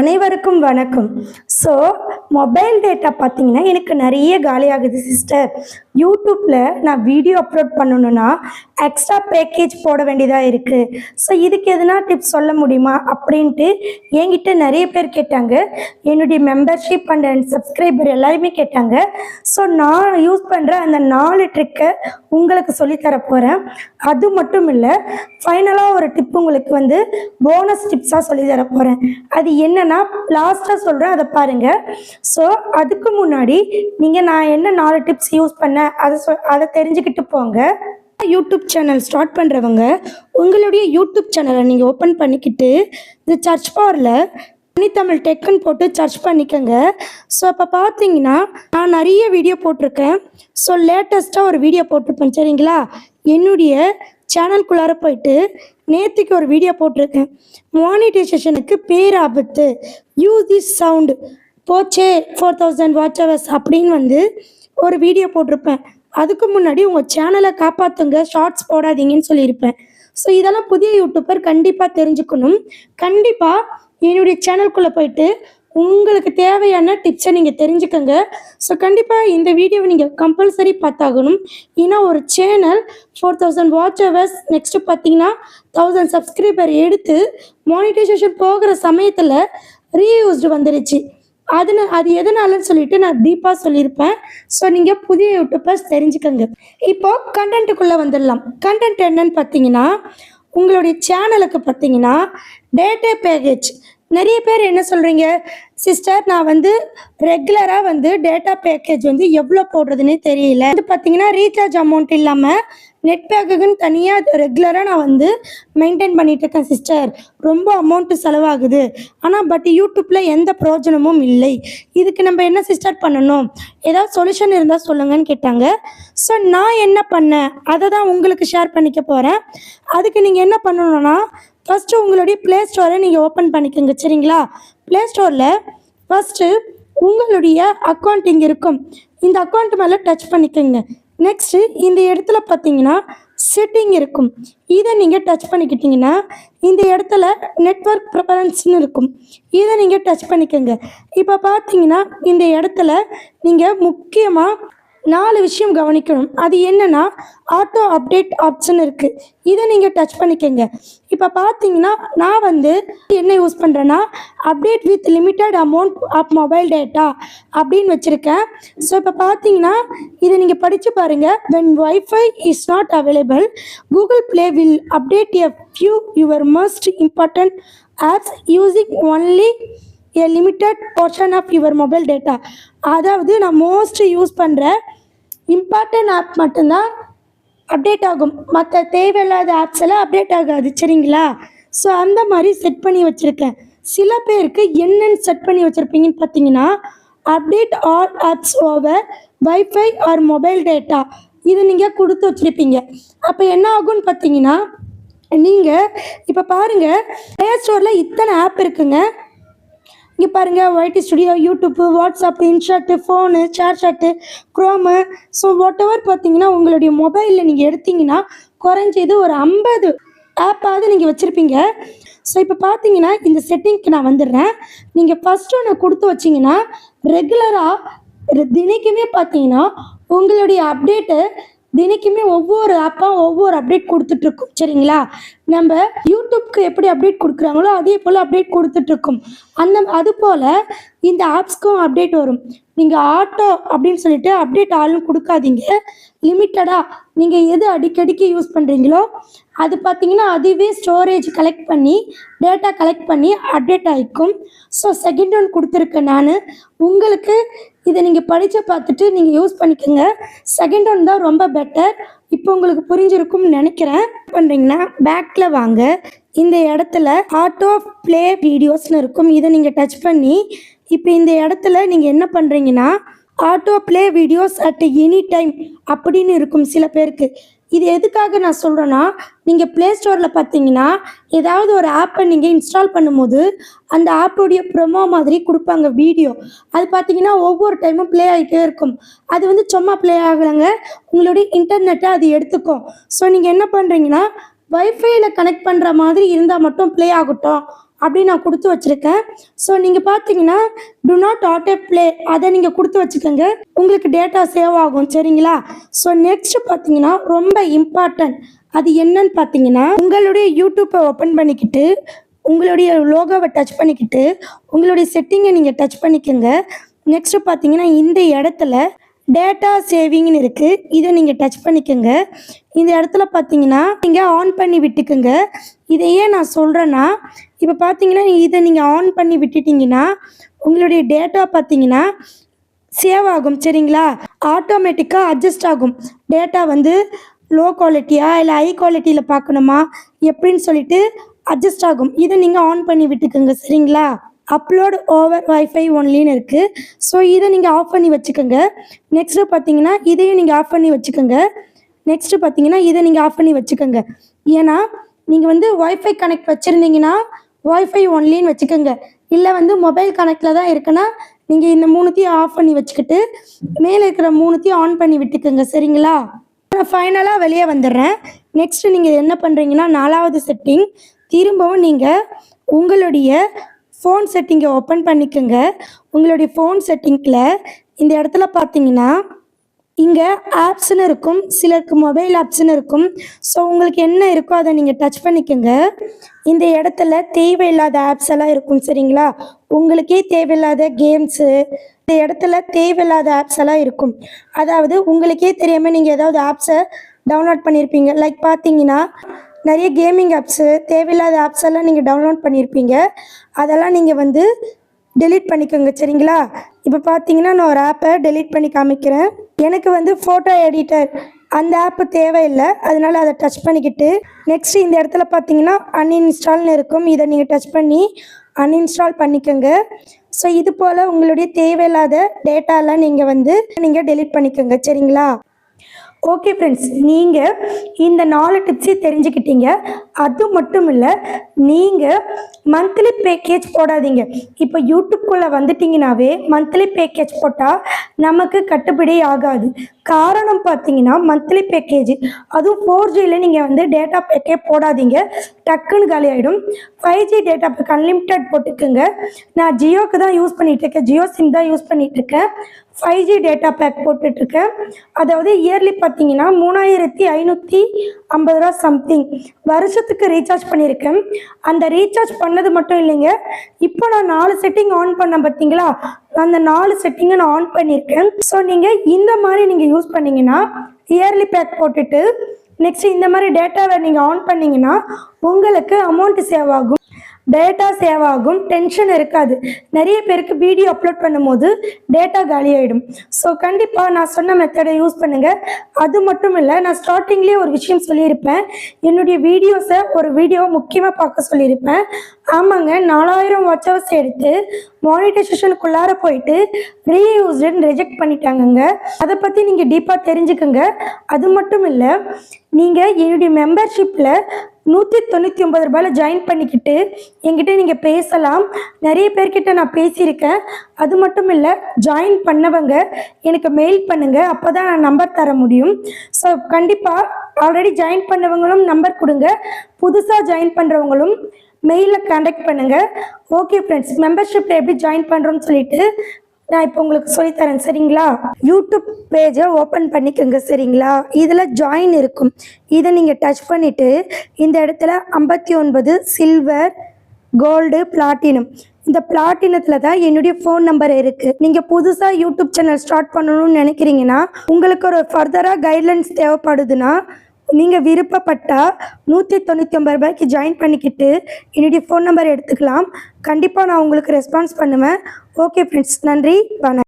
அனைவருக்கும் வணக்கம். So mobile data பார்த்தீங்கன்னா எனக்கு நிறைய காலியாகுது சிஸ்டர். யூடியூப்பில் நான் வீடியோ அப்லோட் பண்ணணுன்னா எக்ஸ்ட்ரா பேக்கேஜ் போட வேண்டியதாக இருக்குது. ஸோ இதுக்கு எதுனா டிப்ஸ் சொல்ல முடியுமா அப்படின்ட்டு என்கிட்ட நிறைய பேர் கேட்டாங்க. என்னுடைய மெம்பர்ஷிப் அண்ட் சப்ஸ்கிரைபர் எல்லாருமே கேட்டாங்க. ஸோ நான் யூஸ் பண்ணுற அந்த 4 ட்ரிக்கை உங்களுக்கு சொல்லித்தர போகிறேன். அது மட்டும் இல்லை, ஃபைனலாக ஒரு டிப் உங்களுக்கு போனஸ் டிப்ஸாக சொல்லி தர போகிறேன். அது என்னன்னா லாஸ்ட்டாக சொல்கிறேன், அதை பாருங்கள். ஸோ அதுக்கு முன்னாடி நீங்கள் நான் என்ன 4 டிப்ஸ் யூஸ் பண்ணேன் அதை தெரிஞ்சுக்கிட்டு போங்க. யூடியூப் சேனல் ஸ்டார்ட் பண்ணுறவங்க உங்களுடைய யூடியூப் சேனலை நீங்கள் ஓப்பன் பண்ணிக்கிட்டு இந்த சர்ச் பாரில் தமிழ் டெக்குன்னு போட்டு சர்ச் பண்ணிக்கோங்க. ஸோ அப்போ பார்த்தீங்கன்னா நான் நிறைய வீடியோ போட்டிருக்கேன். ஸோ லேட்டஸ்ட்டாக ஒரு வீடியோ போட்டிருப்பேன் சரிங்களா. என்னுடைய சேனலுக்குள்ளார போயிட்டு நேற்றுக்கு ஒரு வீடியோ போட்டிருக்கேன். மானிட்டைசேஷனுக்கு பேராபத்து, யூஸ் திஸ் சவுண்டு போச்சே 4000 வாட்ச் ஹவர்ஸ் அப்படின்னு ஒரு வீடியோ போட்டிருப்பேன். அதுக்கு முன்னாடி உங்கள் சேனலை காப்பாற்றுங்க, ஷார்ட்ஸ் போடாதீங்கன்னு சொல்லியிருப்பேன். ஸோ இதெல்லாம் புதிய யூடியூபர் கண்டிப்பாக தெரிஞ்சுக்கணும். கண்டிப்பாக என்னுடைய சேனலுக்குள்ளே போயிட்டு உங்களுக்கு தேவையான டிப்ஸை நீங்கள் தெரிஞ்சுக்கோங்க. ஸோ கண்டிப்பாக இந்த வீடியோவை நீங்கள் கம்பல்சரி பார்த்தாகணும். ஏன்னா ஒரு சேனல் 4000 வாட்ச் ஹவர்ஸ் நெக்ஸ்ட்டு பார்த்தீங்கன்னா 1000 சப்ஸ்கிரைபர் எடுத்து மானிட்டைசேஷன் போகிற சமயத்தில் ரீயூஸ்டு வந்துருச்சு. அது எதனாலன்னு சொல்லிட்டு நான் டீப்பாக சொல்லியிருப்பேன். ஸோ நீங்கள் புதிய யூடியூபர்ஸ் தெரிஞ்சுக்கோங்க. இப்போது கண்டென்ட்டுக்குள்ளே வந்துடலாம். கண்டென்ட் என்னன்னு பார்த்தீங்கன்னா, உங்களுடைய சேனலுக்கு பார்த்தீங்கன்னா டேட்டா பேக்கேஜ். நிறைய பேர் என்ன சொல்கிறீங்க, சிஸ்டர் நான் ரெகுலராக டேட்டா பேக்கேஜ் எவ்வளோ போடுறதுன்னே தெரியல. பார்த்தீங்கன்னா ரீசார்ஜ் அமௌண்ட் இல்லாமல் நெட் பேக்குன்னு தனியாக ரெகுலராக நான் மெயின்டைன் பண்ணிகிட்டு இருக்கேன் சிஸ்டர். ரொம்ப அமௌண்ட்டு செலவாகுது. ஆனால் யூடியூப்பில் எந்த பிரயோஜனமும் இல்லை. இதுக்கு நம்ம என்ன சிஸ்டர் பண்ணணும், ஏதாவது சொல்யூஷன் இருந்தால் சொல்லுங்கன்னு கேட்டாங்க. ஸோ நான் என்ன பண்ணேன் அதை தான் உங்களுக்கு ஷேர் பண்ணிக்க போகிறேன். அதுக்கு நீங்கள் என்ன பண்ணணும்னா, ஃபஸ்ட்டு உங்களுடைய ப்ளே ஸ்டோரை நீங்கள் ஓப்பன் பண்ணிக்கோங்க சரிங்களா. ப்ளே ஸ்டோரில் ஃபஸ்ட்டு உங்களுடைய அக்கௌண்ட் இங்கே இருக்கும். இந்த அக்கௌண்ட் மேலே டச் பண்ணிக்கோங்க. நெக்ஸ்ட்டு இந்த இடத்துல பார்த்தீங்கன்னா செட்டிங் இருக்கும். இதை நீங்கள் டச் பண்ணிக்கிட்டிங்கன்னா இந்த இடத்துல நெட்வொர்க் ப்ரிஃபரன்ஸ்னு இருக்கும். இதை நீங்கள் டச் பண்ணிக்கோங்க. இப்போ பார்த்தீங்கன்னா இந்த இடத்துல நீங்கள் முக்கியமாக 4 விஷயம் கவனிக்கணும். அது என்னென்னா ஆட்டோ அப்டேட் ஆப்ஷன் இருக்குது. இதை நீங்கள் டச் பண்ணிக்கோங்க. இப்போ பார்த்தீங்கன்னா நான் என்ன யூஸ் பண்ணுறேன்னா update with limited amount of mobile data அப்படின்னு வச்சுருக்கேன். ஸோ இப்போ பார்த்தீங்கன்னா இதை நீங்கள் படித்து பாருங்கள். When wifi is not available, Google Play will update a few your most important apps using only a limited portion of your mobile data. அதாவது நான் மோஸ்ட் யூஸ் பண்ணுற இம்பார்ட்டன்ட் ஆப் மட்டும்தான் அப்டேட் ஆகும். மற்ற தேவையில்லாத ஆப்ஸ் எல்லாம் அப்டேட் ஆகாது சரிங்களா. ஸோ அந்த மாதிரி செட் பண்ணி வச்சுருக்கேன். சில பேருக்கு என்னென்னு செட் பண்ணி வச்சுருப்பீங்கன்னு பார்த்தீங்கன்னா update all apps over wifi or mobile data இதை நீங்கள் கொடுத்து வச்சுருப்பீங்க. அப்போ என்ன ஆகும்னு பார்த்தீங்கன்னா, நீங்கள் இப்போ பாருங்கள் ப்ளே ஸ்டோரில் இத்தனை ஆப் இருக்குங்க. இங்கே பாருங்கள், YT studio, YouTube, WhatsApp, InShot, phone, ShareChat, Chrome. So whatever பார்த்தீங்கன்னா உங்களுடைய மொபைலில் நீங்கள் எடுத்திங்கன்னா குறைஞ்சது ஒரு 50 ஆப்பாவது நீங்கள் வச்சுருப்பீங்க. ஸோ இப்போ பார்த்தீங்கன்னா இந்த செட்டிங்க்கு நான் வந்துடுறேன். நீங்கள் ஃபஸ்ட்டு ஒன்று கொடுத்து வச்சிங்கன்னா ரெகுலராக தினைக்குமே பார்த்தீங்கன்னா உங்களுடைய அப்டேட்டு தினைக்குமே ஒவ்வொரு ஆப்பாக ஒவ்வொரு அப்டேட் கொடுத்துட்ருக்கும் சரிங்களா. நம்ம யூடியூப்க்கு எப்படி அப்டேட் கொடுக்குறாங்களோ அதே போல் அப்டேட் கொடுத்துட்ருக்கும். அது போல் இந்த ஆப்ஸ்க்கும் அப்டேட் வரும். நீங்கள் ஆட்டோ அப்படின்னு சொல்லிட்டு அப்டேட் ஆளும் கொடுக்காதீங்க. லிமிட்டடாக நீங்கள் எது அடிக்கடிக்கு யூஸ் பண்ணுறீங்களோ அது பார்த்தீங்கன்னா அதுவே ஸ்டோரேஜ் கலெக்ட் பண்ணி டேட்டா கலெக்ட் பண்ணி அப்டேட் ஆகிக்கும். ஸோ செகண்ட் ஒன் கொடுத்துருக்கேன் நான் உங்களுக்கு. இதை நீங்கள் படித்து பார்த்துட்டு நீங்கள் யூஸ் பண்ணிக்கோங்க. செகண்ட் ஒன் தான் ரொம்ப பெட்டர். இப்போ உங்களுக்கு புரிஞ்சிருக்கும்னு நினைக்கிறேன். பண்ணுறீங்கன்னா பேக்கில் வாங்க. இந்த இடத்துல ஆட்டோ ப்ளே வீடியோஸ்னு இருக்கும். இதை நீங்கள் டச் பண்ணி இப்போ இந்த இடத்துல நீங்கள் என்ன பண்ணுறீங்கன்னா auto play videos at any time அப்படின்னு இருக்கும் சில பேருக்கு. இது எதுக்காக நான் சொல்கிறேன்னா, நீங்கள் ப்ளே ஸ்டோரில் பார்த்தீங்கன்னா ஏதாவது ஒரு ஆப்பை நீங்கள் இன்ஸ்டால் பண்ணும்போது அந்த ஆப்போடைய ப்ரொமோ மாதிரி கொடுப்பாங்க வீடியோ. அது பார்த்தீங்கன்னா ஒவ்வொரு டைமும் ப்ளே ஆகிட்டே இருக்கும். அது சும்மா ப்ளே ஆகலைங்க, உங்களுடைய இன்டர்நெட்டை அது எடுத்துக்கும். ஸோ நீங்கள் என்ன பண்ணுறீங்கன்னா வைஃபையில் கனெக்ட் பண்ணுற மாதிரி இருந்தால் மட்டும் ப்ளே ஆகட்டும் அப்படி நான் கொடுத்து வச்சுருக்கேன். ஸோ நீங்கள் பார்த்தீங்கன்னா டு நாட் ஆட்டோ ப்ளே அதை நீங்கள் கொடுத்து வச்சுக்கோங்க, உங்களுக்கு டேட்டா சேவ் ஆகும். சரிங்களா? ஸோ நெக்ஸ்ட் பார்த்தீங்கன்னா ரொம்ப இம்பார்ட்டன்ட், அது என்னன்னு பார்த்தீங்கன்னா உங்களுடைய யூடியூப்பை ஓப்பன் பண்ணிக்கிட்டு உங்களுடைய லோகோவை டச் பண்ணிக்கிட்டு உங்களுடைய செட்டிங்கை நீங்கள் டச் பண்ணிக்கோங்க. நெக்ஸ்ட்டு பார்த்தீங்கன்னா இந்த இடத்துல டேட்டா சேவிங்னு இருக்குது, இதை நீங்கள் டச் பண்ணிக்கோங்க. இந்த இடத்துல பார்த்தீங்கன்னா நீங்கள் ஆன் பண்ணி விட்டுக்குங்க. இதை ஏன் நான் சொல்கிறேன்னா, இப்போ பார்த்தீங்கன்னா இதை நீங்கள் ஆன் பண்ணி விட்டுட்டிங்கன்னா உங்களுடைய டேட்டா பார்த்தீங்கன்னா சேவ் ஆகும். சரிங்களா? ஆட்டோமேட்டிக்காக அட்ஜஸ்ட் ஆகும். டேட்டா வந்து லோ குவாலிட்டியா இல்லை ஹை குவாலிட்டியில் பார்க்கணுமா எப்படின்னு சொல்லிட்டு அட்ஜஸ்ட் ஆகும். இதை நீங்கள் ஆன் பண்ணி விட்டுக்குங்க. சரிங்களா? அப்லோட் ஓவர் வைஃபை ஒன்லின்னு இருக்குது. ஸோ இதை நீங்கள் ஆஃப் பண்ணி வச்சுக்கோங்க. நெக்ஸ்ட்டு பார்த்தீங்கன்னா இதையும் நீங்கள் ஆஃப் பண்ணி வச்சுக்கோங்க. நெக்ஸ்ட்டு பார்த்தீங்கன்னா இதை நீங்கள் ஆஃப் பண்ணி வச்சுக்கோங்க. ஏன்னா நீங்கள் வந்து ஒய்ஃபை கனெக்ட் வச்சுருந்தீங்கன்னா ஒய்ஃபை ஒன்லின்னு வச்சுக்கோங்க. இல்லை வந்து மொபைல் கனெக்டில் தான் இருக்குன்னா நீங்கள் இந்த 3த்தையும் ஆஃப் பண்ணி வச்சுக்கிட்டு மேலே இருக்கிற 3த்தையும் ஆன் பண்ணி விட்டுக்குங்க. சரிங்களா? நான் ஃபைனலாக வெளியே வந்துடுறேன். நெக்ஸ்ட்டு நீங்கள் என்ன பண்ணுறீங்கன்னா 4வது செட்டிங், திரும்பவும் நீங்கள் உங்களுடைய ஃபோன் செட்டிங்கை ஓப்பன் பண்ணிக்கோங்க. உங்களுடைய ஃபோன் செட்டிங்கில் இந்த இடத்துல பார்த்தீங்கன்னா இங்கே ஆப்ஸ்ன்னு இருக்கும், சிலருக்கு மொபைல் ஆப்ஸ்ன்னு இருக்கும். ஸோ உங்களுக்கு என்ன இருக்கோ அதை நீங்கள் டச் பண்ணிக்கோங்க. இந்த இடத்துல தேவையில்லாத ஆப்ஸ் எல்லாம் இருக்கும். சரிங்களா? உங்களுக்கே தேவையில்லாத கேம்ஸு, இந்த இடத்துல தேவையில்லாத ஆப்ஸ் எல்லாம் இருக்கும். அதாவது உங்களுக்கே தெரியாமல் நீங்கள் ஏதாவது ஆப்ஸை டவுன்லோட் பண்ணியிருப்பீங்க. லைக் பார்த்தீங்கன்னா நிறைய கேமிங் ஆப்ஸு, தேவையில்லாத ஆப்ஸ் எல்லாம் நீங்கள் டவுன்லோட் பண்ணியிருப்பீங்க. அதெல்லாம் நீங்கள் வந்து டெலீட் பண்ணிக்கோங்க. சரிங்களா? இப்போ பார்த்தீங்கன்னா நான் ஒரு ஆப்பை டெலீட் பண்ணி காமிக்கிறேன். எனக்கு வந்து ஃபோட்டோ எடிட்டர் அந்த ஆப்பு தேவையில்லை, அதனால் அதை டச் பண்ணிக்கிட்டு நெக்ஸ்ட் இந்த இடத்துல பார்த்தீங்கன்னா அன்இன்ஸ்டால்னு இருக்கும், இதை நீங்கள் டச் பண்ணி அன்இன்ஸ்டால் பண்ணிக்கோங்க. ஸோ இது போல் உங்களுடைய தேவையில்லாத டேட்டாலாம் நீங்கள் டெலீட் பண்ணிக்கோங்க. சரிங்களா? ஓகே ஃப்ரெண்ட்ஸ், நீங்கள் இந்த 4 டிப்ஸையும் தெரிஞ்சுக்கிட்டீங்க. அது மட்டும் இல்லை, நீங்கள் மந்த்லி பேக்கேஜ் போடாதீங்க. இப்போ யூடியூப்குள்ளே வந்துட்டிங்கனாவே மந்த்லி பேக்கேஜ் போட்டால் நமக்கு கட்டுப்படி ஆகாது. காரணம் பார்த்தீங்கன்னா மந்த்லி பேக்கேஜ், அதுவும் 4Gயில் நீங்கள் வந்து டேட்டா பேக்கே போடாதீங்க, டக்குன்னு காலி ஆகிடும். 5G டேட்டா பேக் அன்லிமிட்டட் போட்டுக்குங்க. நான் ஜியோக்கு தான் யூஸ் பண்ணிகிட்ருக்கேன், ஜியோ சிம் தான் யூஸ் பண்ணிகிட்ருக்கேன். 5G டேட்டா பேக் போட்டுட்ருக்கேன். அதாவது இயர்லி பார்த்தீங்கன்னா 3550 ரூபா சம்திங் வருஷத்துக்கு ரீசார்ஜ் பண்ணியிருக்கேன். அந்த ரீசார்ஜ் பண்ணது மட்டும் இல்லைங்க, இப்போ நான் 4 செட்டிங் ஆன் பண்ணேன் பார்த்தீங்களா, அந்த 4 செட்டிங்கை நான் ஆன் பண்ணியிருக்கேன். ஸோ நீங்கள் இந்த மாதிரி நீங்கள் யூஸ் பண்ணிங்கன்னா இயர்லி பேக் போட்டுட்டு நெக்ஸ்ட் இந்த மாதிரி டேட்டாவை நீங்கள் ஆன் பண்ணிங்கன்னா உங்களுக்கு அமௌண்ட் சேவ் ஆகும், டேட்டா சேவ் ஆகும், டென்ஷன் இருக்காது. நிறைய பேருக்கு வீடியோ அப்லோட் பண்ணும்போது டேட்டா காலியாகிடும். ஸோ கண்டிப்பாக நான் சொன்ன மெத்தடை யூஸ் பண்ணுங்கள். அது மட்டும் இல்லை, நான் ஸ்டார்டிங்லேயே ஒரு விஷயம் சொல்லியிருப்பேன், என்னுடைய வீடியோஸை ஒரு வீடியோ முக்கியமாக பார்க்க சொல்லியிருப்பேன். ஆமாங்க, 4000 வாட்ச் ஹவர்ஸ் எடுத்து மானிட்டைசேஷனுக்குள்ளார போயிட்டு ரீயூஸ்டுன்னு ரிஜெக்ட் பண்ணிட்டாங்கங்க. அதை பற்றி நீங்கள் டீப்பாக தெரிஞ்சுக்கோங்க. அது மட்டும் இல்லை, நீங்கள் என்னுடைய மெம்பர்ஷிப்பில் 199 ரூபாயில் ஜாயின் பண்ணிக்கிட்டு என்கிட்ட நீங்கள் பேசலாம். நிறைய பேர்கிட்ட நான் பேசியிருக்கேன். அது மட்டும் இல்லை, ஜாயின் பண்ணவங்க எனக்கு மெயில் பண்ணுங்கள், அப்போ தான் நான் நம்பர் தர முடியும். ஸோ கண்டிப்பாக ஆல்ரெடி ஜாயின் பண்ணவங்களும் நம்பர் கொடுங்க, புதுசாக ஜாயின் பண்ணுறவங்களும் மெயிலில் கான்டாக்ட் பண்ணுங்கள். ஓகே ஃப்ரெண்ட்ஸ், மெம்பர்ஷிப்பில் எப்படி ஜாயின் பண்ணுறோன்னு சொல்லிட்டு நான் இப்போ உங்களுக்கு சொல்லித்தரேன். சரிங்களா? யூடியூப் பேஜை ஓப்பன் பண்ணிக்கோங்க. சரிங்களா? இதில் ஜாயின் இருக்கும், இதை நீங்கள் டச் பண்ணிவிட்டு இந்த இடத்துல 59 சில்வர், கோல்டு, பிளாட்டினம், இந்த பிளாட்டினத்தில் தான் என்னுடைய ஃபோன் நம்பர் இருக்குது. நீங்கள் புதுசாக யூடியூப் சேனல் ஸ்டார்ட் பண்ணணும்னு நினைக்கிறீங்கன்னா, உங்களுக்கு ஒரு ஃபர்தராக கைட்லைன்ஸ் தேவைப்படுதுன்னா நீங்கள் விருப்பப்பட்டால் 199 ரூபாய்க்கு ஜாயின் பண்ணிக்கிட்டு என்னுடைய ஃபோன் நம்பர் எடுத்துக்கலாம். கண்டிப்பாக நான் உங்களுக்கு ரெஸ்பான்ஸ் பண்ணுவேன். ஓகே ஃப்ரெண்ட்ஸ், நன்றி, வணக்கம்.